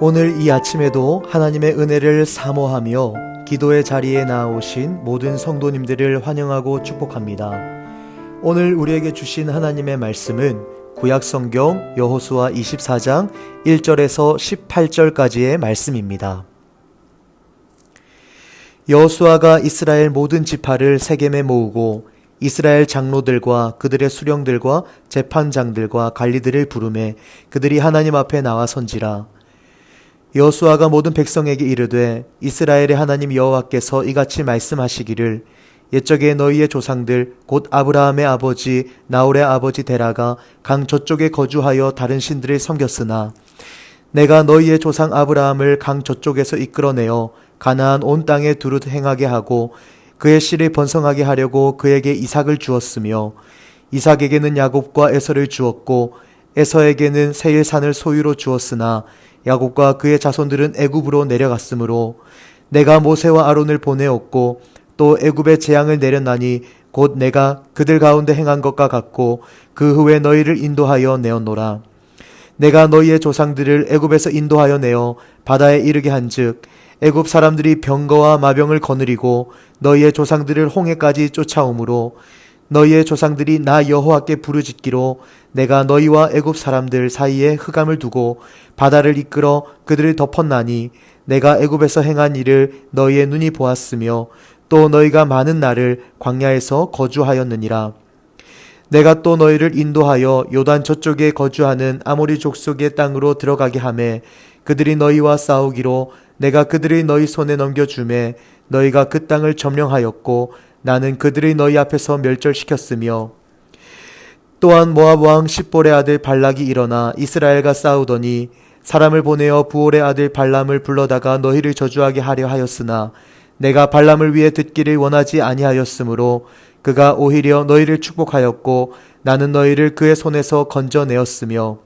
오늘 이 아침에도 하나님의 은혜를 사모하며 기도의 자리에 나아오신 모든 성도님들을 환영하고 축복합니다. 오늘 우리에게 주신 하나님의 말씀은 구약성경 여호수아 24장 1절에서 18절까지의 말씀입니다. 여호수아가 이스라엘 모든 지파를 세겜에 모으고 이스라엘 장로들과 그들의 수령들과 재판장들과 관리들을 부르매 그들이 하나님 앞에 나와 선지라. 여호수아가 모든 백성에게 이르되 이스라엘의 하나님 여호와께서 이같이 말씀하시기를 옛적에 너희의 조상들 곧 아브라함의 아버지 나홀의 아버지 데라가 강 저쪽에 거주하여 다른 신들을 섬겼으나 내가 너희의 조상 아브라함을 강 저쪽에서 이끌어내어 가나안 온 땅에 두루 행하게 하고 그의 씨를 번성하게 하려고 그에게 이삭을 주었으며 이삭에게는 야곱과 에서를 주었고 에서에게는 세일산을 소유로 주었으나 야곱과 그의 자손들은 애굽으로 내려갔으므로 내가 모세와 아론을 보내었고 또 애굽의 재앙을 내렸나니 곧 내가 그들 가운데 행한 것과 같고 그 후에 너희를 인도하여 내었노라. 내가 너희의 조상들을 애굽에서 인도하여 내어 바다에 이르게 한즉 애굽 사람들이 병거와 마병을 거느리고 너희의 조상들을 홍해까지 쫓아오므로 너희의 조상들이 나 여호와께 부르짖기로 내가 너희와 애굽 사람들 사이에 흑암을 두고 바다를 이끌어 그들을 덮었나니 내가 애굽에서 행한 일을 너희의 눈이 보았으며 또 너희가 많은 날을 광야에서 거주하였느니라. 내가 또 너희를 인도하여 요단 저쪽에 거주하는 아모리 족속의 땅으로 들어가게 하매 그들이 너희와 싸우기로 내가 그들을 너희 손에 넘겨주매 너희가 그 땅을 점령하였고 나는 그들을 너희 앞에서 멸절시켰으며 또한 모압 왕 십볼의 아들 발락이 일어나 이스라엘과 싸우더니 사람을 보내어 부올의 아들 발람을 불러다가 너희를 저주하게 하려 하였으나 내가 발람을 위해 듣기를 원하지 아니하였으므로 그가 오히려 너희를 축복하였고 나는 너희를 그의 손에서 건져내었으며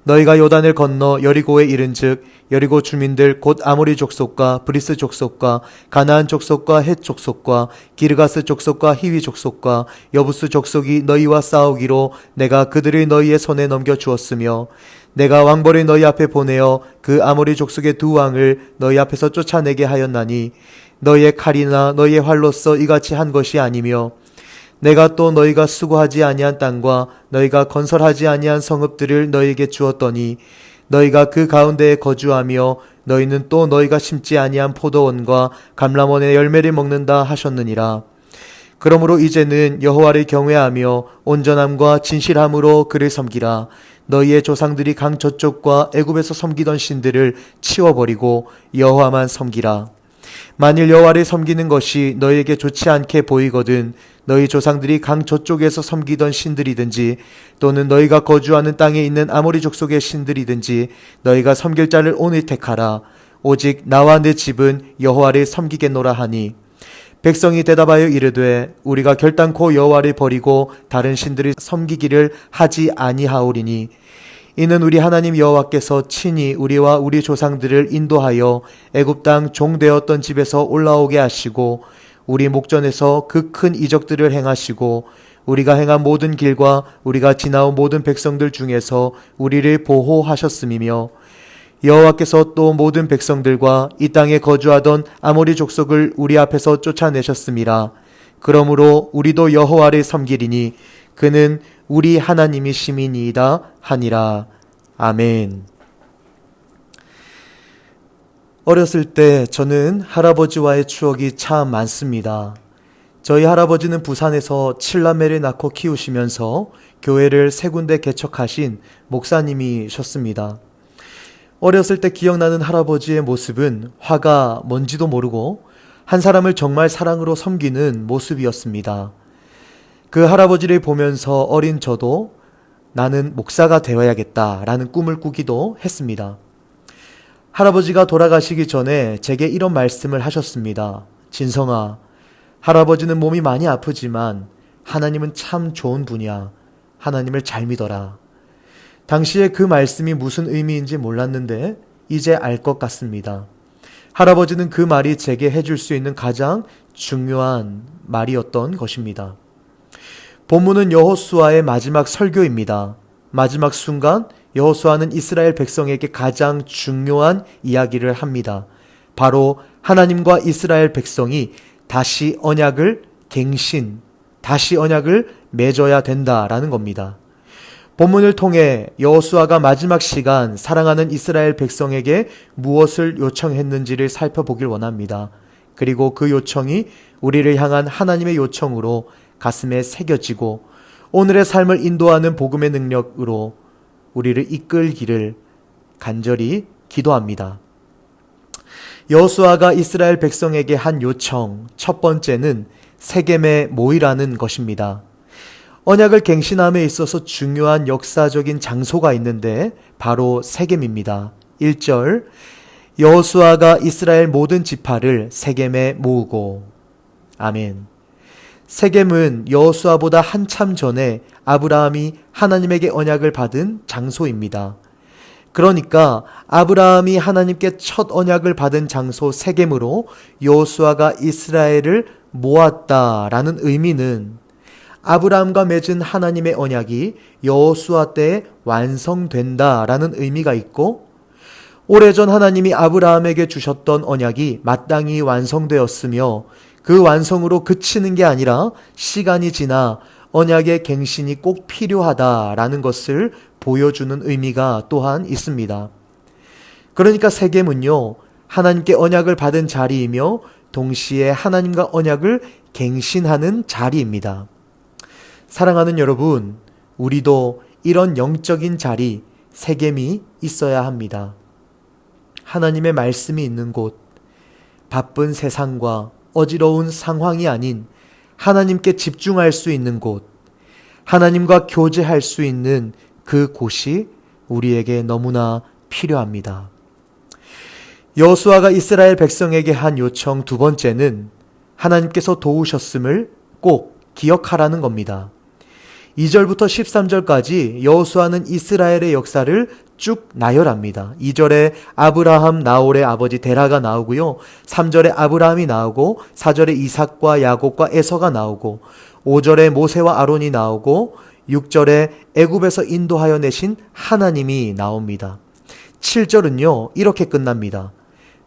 너희가 요단을 건너 여리고에 이른즉 여리고 주민들 곧 아모리 족속과 브리스 족속과 가나안 족속과 헷 족속과 기르가스 족속과 히위 족속과 여부스 족속이 너희와 싸우기로 내가 그들을 너희의 손에 넘겨 주었으며 내가 왕벌을 너희 앞에 보내어 그 아모리 족속의 두 왕을 너희 앞에서 쫓아내게 하였나니 너희의 칼이나 너희의 활로써 이같이 한 것이 아니며 내가 또 너희가 수고하지 아니한 땅과 너희가 건설하지 아니한 성읍들을 너희에게 주었더니 너희가 그 가운데에 거주하며 너희는 또 너희가 심지 아니한 포도원과 감람원의 열매를 먹는다 하셨느니라. 그러므로 이제는 여호와를 경외하며 온전함과 진실함으로 그를 섬기라. 너희의 조상들이 강 저쪽과 애굽에서 섬기던 신들을 치워버리고 여호와만 섬기라. 만일 여호와를 섬기는 것이 너희에게 좋지 않게 보이거든 너희 조상들이 강 저쪽에서 섬기던 신들이든지 또는 너희가 거주하는 땅에 있는 아모리 족속의 신들이든지 너희가 섬길 자를 오늘 택하라. 오직 나와 내 집은 여호와를 섬기겠노라 하니 백성이 대답하여 이르되 우리가 결단코 여호와를 버리고 다른 신들을 섬기기를 하지 아니하오리니 이는 우리 하나님 여호와께서 친히 우리와 우리 조상들을 인도하여 애굽 땅 종되었던 집에서 올라오게 하시고 우리 목전에서 그 큰 이적들을 행하시고 우리가 행한 모든 길과 우리가 지나온 모든 백성들 중에서 우리를 보호하셨음이며 여호와께서 또 모든 백성들과 이 땅에 거주하던 아모리 족속을 우리 앞에서 쫓아내셨음이라. 그러므로 우리도 여호와를 섬기리니 그는 우리 하나님이심이니이다 하니라. 아멘. 어렸을 때 저는 할아버지와의 추억이 참 많습니다. 저희 할아버지는 부산에서 7남매를 낳고 키우시면서 교회를 3군데 개척하신 목사님이셨습니다. 어렸을 때 기억나는 할아버지의 모습은 화가 뭔지도 모르고 한 사람을 정말 사랑으로 섬기는 모습이었습니다. 그 할아버지를 보면서 어린 저도 나는 목사가 되어야겠다라는 꿈을 꾸기도 했습니다. 할아버지가 돌아가시기 전에 제게 이런 말씀을 하셨습니다. 진성아, 할아버지는 몸이 많이 아프지만 하나님은 참 좋은 분이야. 하나님을 잘 믿어라. 당시에 그 말씀이 무슨 의미인지 몰랐는데 이제 알 것 같습니다. 할아버지는 그 말이 제게 해줄 수 있는 가장 중요한 말이었던 것입니다. 본문은 여호수아의 마지막 설교입니다. 마지막 순간 여호수아는 이스라엘 백성에게 가장 중요한 이야기를 합니다. 바로 하나님과 이스라엘 백성이 다시 언약을 맺어야 된다라는 겁니다. 본문을 통해 여호수아가 마지막 시간 사랑하는 이스라엘 백성에게 무엇을 요청했는지를 살펴보길 원합니다. 그리고 그 요청이 우리를 향한 하나님의 요청으로 가슴에 새겨지고 오늘의 삶을 인도하는 복음의 능력으로 우리를 이끌기를 간절히 기도합니다. 여호수아가 이스라엘 백성에게 한 요청, 첫 번째는 세겜에 모이라는 것입니다. 언약을 갱신함에 있어서 중요한 역사적인 장소가 있는데 바로 세겜입니다. 1절, 여호수아가 이스라엘 모든 지파를 세겜에 모으고. 아멘. 세겜은 여호수아보다 한참 전에 아브라함이 하나님에게 언약을 받은 장소입니다. 그러니까 아브라함이 하나님께 첫 언약을 받은 장소 세겜으로 여호수아가 이스라엘을 모았다라는 의미는 아브라함과 맺은 하나님의 언약이 여호수아 때에 완성된다라는 의미가 있고, 오래전 하나님이 아브라함에게 주셨던 언약이 마땅히 완성되었으며 그 완성으로 그치는 게 아니라 시간이 지나 언약의 갱신이 꼭 필요하다라는 것을 보여주는 의미가 또한 있습니다. 그러니까 세겜은요, 하나님께 언약을 받은 자리이며 동시에 하나님과 언약을 갱신하는 자리입니다. 사랑하는 여러분, 우리도 이런 영적인 자리, 세겜이 있어야 합니다. 하나님의 말씀이 있는 곳, 바쁜 세상과 어지러운 상황이 아닌 하나님께 집중할 수 있는 곳, 하나님과 교제할 수 있는 그 곳이 우리에게 너무나 필요합니다. 여호수아가 이스라엘 백성에게 한 요청 두 번째는 하나님께서 도우셨음을 꼭 기억하라는 겁니다. 2절부터 13절까지 여호수아는 이스라엘의 역사를 쭉 나열합니다. 2절에 아브라함 나홀의 아버지 데라가 나오고요. 3절에 아브라함이 나오고 4절에 이삭과 야곱과 에서가 나오고 5절에 모세와 아론이 나오고 6절에 애굽에서 인도하여 내신 하나님이 나옵니다. 7절은요, 이렇게 끝납니다.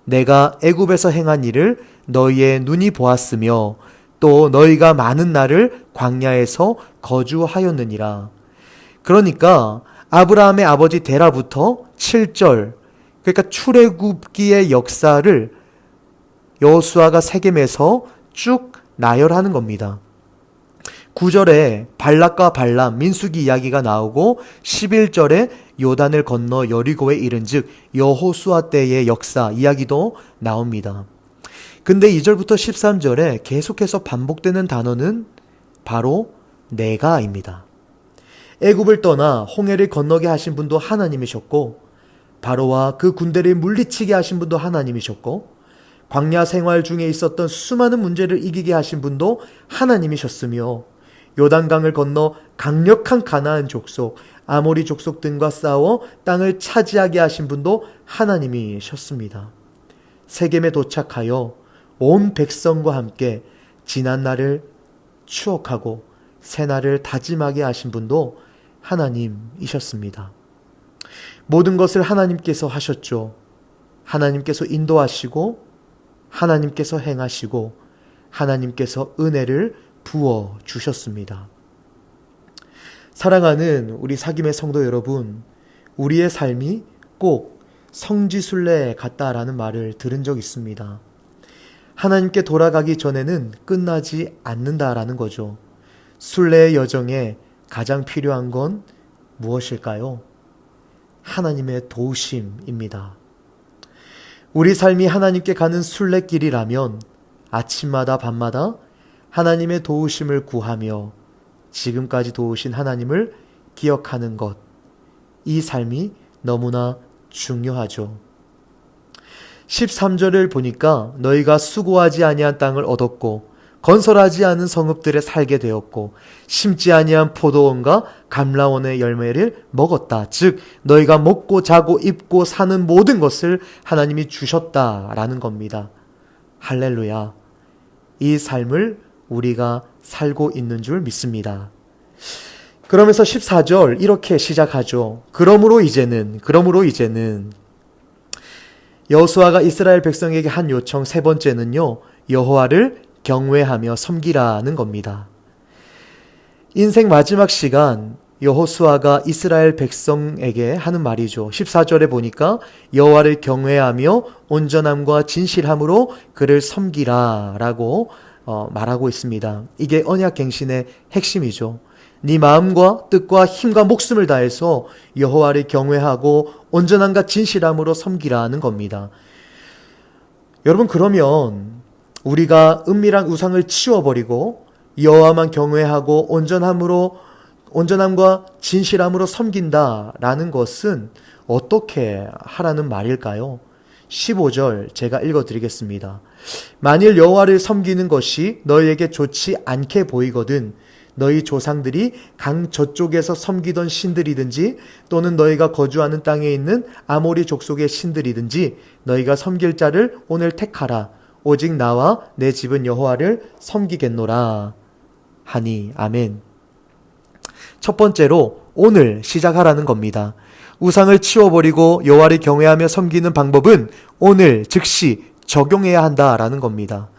내가 애굽에서 행한 일을 너희의 눈이 보았으며 또 너희가 많은 날을 광야에서 거주하였느니라. 그러니까 아브라함의 아버지 데라부터 7절, 그러니까 출애굽기의 역사를 여호수아가 세겜에서 쭉 나열하는 겁니다. 9절에 발락과 발람, 민수기 이야기가 나오고 11절에 요단을 건너 여리고에 이른 즉 여호수아 때의 역사 이야기도 나옵니다. 근데 2절부터 13절에 계속해서 반복되는 단어는 바로 내가입니다. 애굽을 떠나 홍해를 건너게 하신 분도 하나님이셨고, 바로와 그 군대를 물리치게 하신 분도 하나님이셨고, 광야 생활 중에 있었던 수많은 문제를 이기게 하신 분도 하나님이셨으며, 요단강을 건너 강력한 가나안 족속, 아모리 족속 등과 싸워 땅을 차지하게 하신 분도 하나님이셨습니다. 세겜에 도착하여 온 백성과 함께 지난 날을 추억하고 새 날을 다짐하게 하신 분도 하나님이셨습니다. 모든 것을 하나님께서 하셨죠. 하나님께서 인도하시고 하나님께서 행하시고 하나님께서 은혜를 부어 주셨습니다. 사랑하는 우리 사김의 성도 여러분, 우리의 삶이 꼭 성지순례 같다라는 말을 들은 적 있습니다. 하나님께 돌아가기 전에는 끝나지 않는다라는 거죠. 순례의 여정에 가장 필요한 건 무엇일까요? 하나님의 도우심입니다. 우리 삶이 하나님께 가는 순례길이라면 아침마다 밤마다 하나님의 도우심을 구하며 지금까지 도우신 하나님을 기억하는 것, 이 삶이 너무나 중요하죠. 13절을 보니까 너희가 수고하지 아니한 땅을 얻었고 건설하지 않은 성읍들에 살게 되었고 심지 아니한 포도원과 감람원의 열매를 먹었다. 즉 너희가 먹고 자고 입고 사는 모든 것을 하나님이 주셨다라는 겁니다. 할렐루야. 이 삶을 우리가 살고 있는 줄 믿습니다. 그러면서 14절 이렇게 시작하죠. 그러므로 이제는 여호수아가 이스라엘 백성에게 한 요청 세 번째는요, 여호와를 경외하며 섬기라는 겁니다. 인생 마지막 시간 여호수아가 이스라엘 백성에게 하는 말이죠. 14절에 보니까 여호와를 경외하며 온전함과 진실함으로 그를 섬기라 라고 말하고 있습니다. 이게 언약갱신의 핵심이죠. 네 마음과 뜻과 힘과 목숨을 다해서 여호와를 경외하고 온전함과 진실함으로 섬기라는 겁니다. 여러분, 그러면 우리가 은밀한 우상을 치워버리고 여호와만 경외하고 온전함과 진실함으로 섬긴다라는 것은 어떻게 하라는 말일까요? 15절 제가 읽어드리겠습니다. 만일 여호와를 섬기는 것이 너희에게 좋지 않게 보이거든 너희 조상들이 강 저쪽에서 섬기던 신들이든지 또는 너희가 거주하는 땅에 있는 아모리 족속의 신들이든지 너희가 섬길 자를 오늘 택하라. 오직 나와 내 집은 여호와를 섬기겠노라 하니. 아멘. 첫 번째로 오늘 시작하라는 겁니다. 우상을 치워버리고 여호와를 경외하며 섬기는 방법은 오늘 즉시 적용해야 한다라는 겁니다.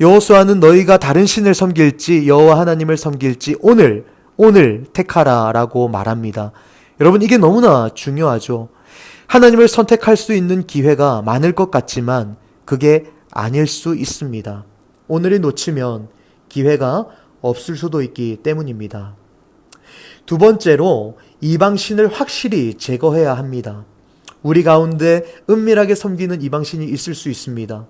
여호수아는 너희가 다른 신을 섬길지 여호와 하나님을 섬길지 오늘 택하라라고 말합니다. 여러분, 이게 너무나 중요하죠. 하나님을 선택할 수 있는 기회가 많을 것 같지만 그게 아닐 수 있습니다. 오늘을 놓치면 기회가 없을 수도 있기 때문입니다. 두 번째로 이방신을 확실히 제거해야 합니다. 우리 가운데 은밀하게 섬기는 이방신이 있을 수 있습니다.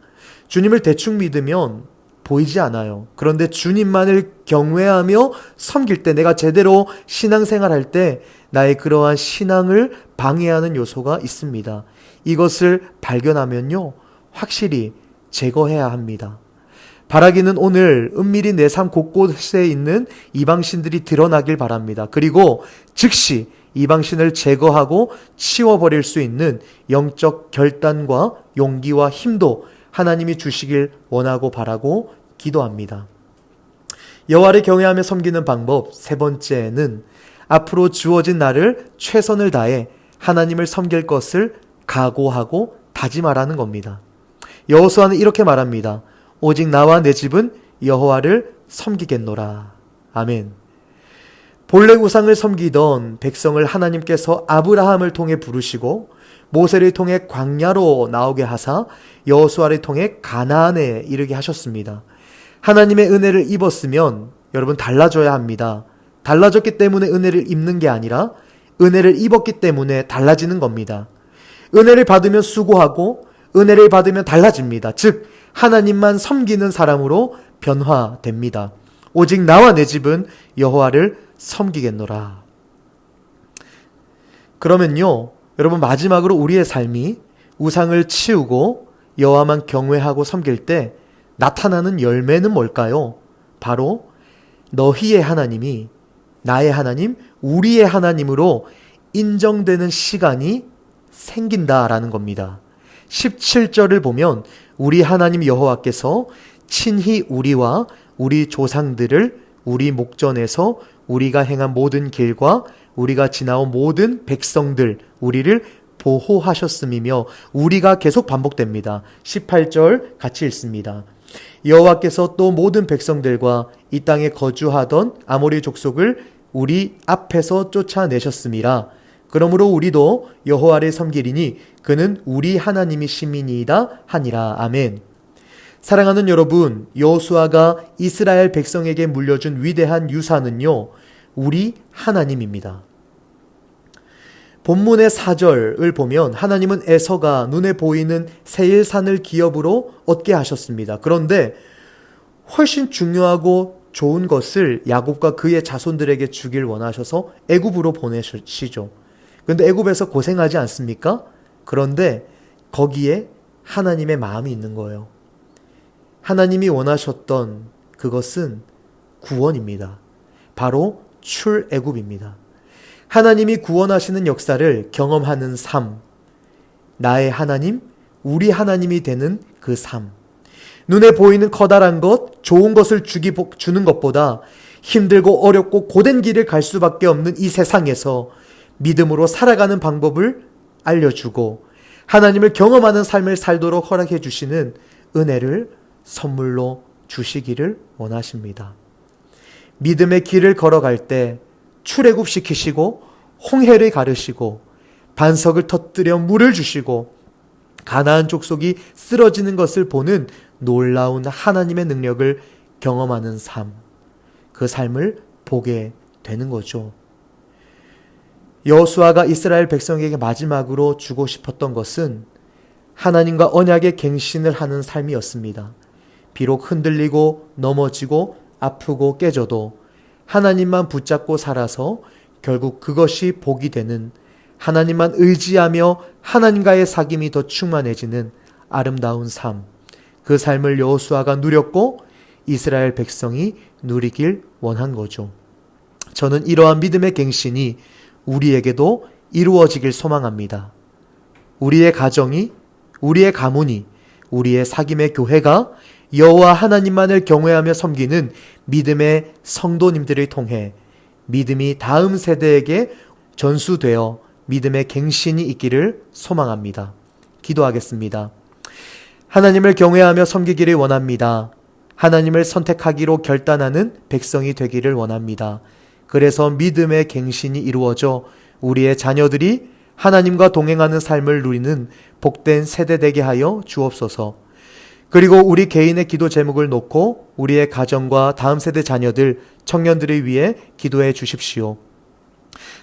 주님을 대충 믿으면 보이지 않아요. 그런데 주님만을 경외하며 섬길 때, 내가 제대로 신앙생활할 때 나의 그러한 신앙을 방해하는 요소가 있습니다. 이것을 발견하면요, 확실히 제거해야 합니다. 바라기는 오늘 은밀히 내 삶 곳곳에 있는 이방신들이 드러나길 바랍니다. 그리고 즉시 이방신을 제거하고 치워버릴 수 있는 영적 결단과 용기와 힘도 하나님이 주시길 원하고 바라고 기도합니다. 여호와를 경외하며 섬기는 방법 세 번째는 앞으로 주어진 날을 최선을 다해 하나님을 섬길 것을 각오하고 다짐하라는 겁니다. 여호수아는 이렇게 말합니다. 오직 나와 내 집은 여호와를 섬기겠노라. 아멘. 본래 우상을 섬기던 백성을 하나님께서 아브라함을 통해 부르시고 모세를 통해 광야로 나오게 하사 여호수아를 통해 가나안에 이르게 하셨습니다. 하나님의 은혜를 입었으면 여러분 달라져야 합니다. 달라졌기 때문에 은혜를 입는 게 아니라 은혜를 입었기 때문에 달라지는 겁니다. 은혜를 받으면 수고하고 은혜를 받으면 달라집니다. 즉 하나님만 섬기는 사람으로 변화됩니다. 오직 나와 내 집은 여호와를 섬기겠노라. 그러면요, 여러분, 마지막으로 우리의 삶이 우상을 치우고 여호와만 경외하고 섬길 때 나타나는 열매는 뭘까요? 바로 너희의 하나님이 나의 하나님, 우리의 하나님으로 인정되는 시간이 생긴다라는 겁니다. 17절을 보면 우리 하나님 여호와께서 친히 우리와 우리 조상들을 우리 목전에서 우리가 행한 모든 길과 우리가 지나온 모든 백성들 우리를 보호하셨음이며, 우리가 계속 반복됩니다. 18절 같이 읽습니다. 여호와께서 또 모든 백성들과 이 땅에 거주하던 아모리 족속을 우리 앞에서 쫓아내셨음이라. 그러므로 우리도 여호와를 섬기리니 그는 우리 하나님이심이니이다 하니라. 아멘. 사랑하는 여러분, 여호수아가 이스라엘 백성에게 물려준 위대한 유산은요, 우리 하나님입니다. 본문의 4절을 보면 하나님은 에서가 눈에 보이는 세일산을 기업으로 얻게 하셨습니다. 그런데 훨씬 중요하고 좋은 것을 야곱과 그의 자손들에게 주길 원하셔서 애굽으로 보내시죠. 그런데 애굽에서 고생하지 않습니까? 그런데 거기에 하나님의 마음이 있는 거예요. 하나님이 원하셨던 그것은 구원입니다. 바로 출애굽입니다. 하나님이 구원하시는 역사를 경험하는 삶, 나의 하나님, 우리 하나님이 되는 그 삶. 눈에 보이는 커다란 것, 좋은 것을 주는 것보다 힘들고 어렵고 고된 길을 갈 수밖에 없는 이 세상에서 믿음으로 살아가는 방법을 알려주고 하나님을 경험하는 삶을 살도록 허락해 주시는 은혜를 선물로 주시기를 원하십니다. 믿음의 길을 걸어갈 때 출애굽시키시고 홍해를 가르시고 반석을 터뜨려 물을 주시고 가나안 족속이 쓰러지는 것을 보는 놀라운 하나님의 능력을 경험하는 삶, 그 삶을 보게 되는 거죠. 여호수아가 이스라엘 백성에게 마지막으로 주고 싶었던 것은 하나님과 언약의 갱신을 하는 삶이었습니다. 비록 흔들리고 넘어지고 아프고 깨져도 하나님만 붙잡고 살아서 결국 그것이 복이 되는, 하나님만 의지하며 하나님과의 사귐이 더 충만해지는 아름다운 삶, 그 삶을 여호수아가 누렸고 이스라엘 백성이 누리길 원한 거죠. 저는 이러한 믿음의 갱신이 우리에게도 이루어지길 소망합니다. 우리의 가정이, 우리의 가문이, 우리의 사귐의 교회가 여호와 하나님만을 경외하며 섬기는 믿음의 성도님들을 통해 믿음이 다음 세대에게 전수되어 믿음의 갱신이 있기를 소망합니다. 기도하겠습니다. 하나님을 경외하며 섬기기를 원합니다. 하나님을 선택하기로 결단하는 백성이 되기를 원합니다. 그래서 믿음의 갱신이 이루어져 우리의 자녀들이 하나님과 동행하는 삶을 누리는 복된 세대 되게 하여 주옵소서. 그리고 우리 개인의 기도 제목을 놓고 우리의 가정과 다음 세대 자녀들, 청년들을 위해 기도해 주십시오.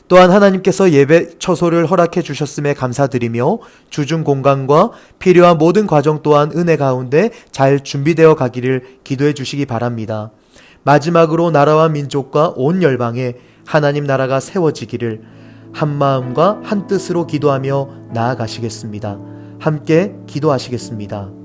또한 하나님께서 예배 처소를 허락해 주셨음에 감사드리며 주중 공간과 필요한 모든 과정 또한 은혜 가운데 잘 준비되어 가기를 기도해 주시기 바랍니다. 마지막으로 나라와 민족과 온 열방에 하나님 나라가 세워지기를 한 마음과 한 뜻으로 기도하며 나아가시겠습니다. 함께 기도하시겠습니다.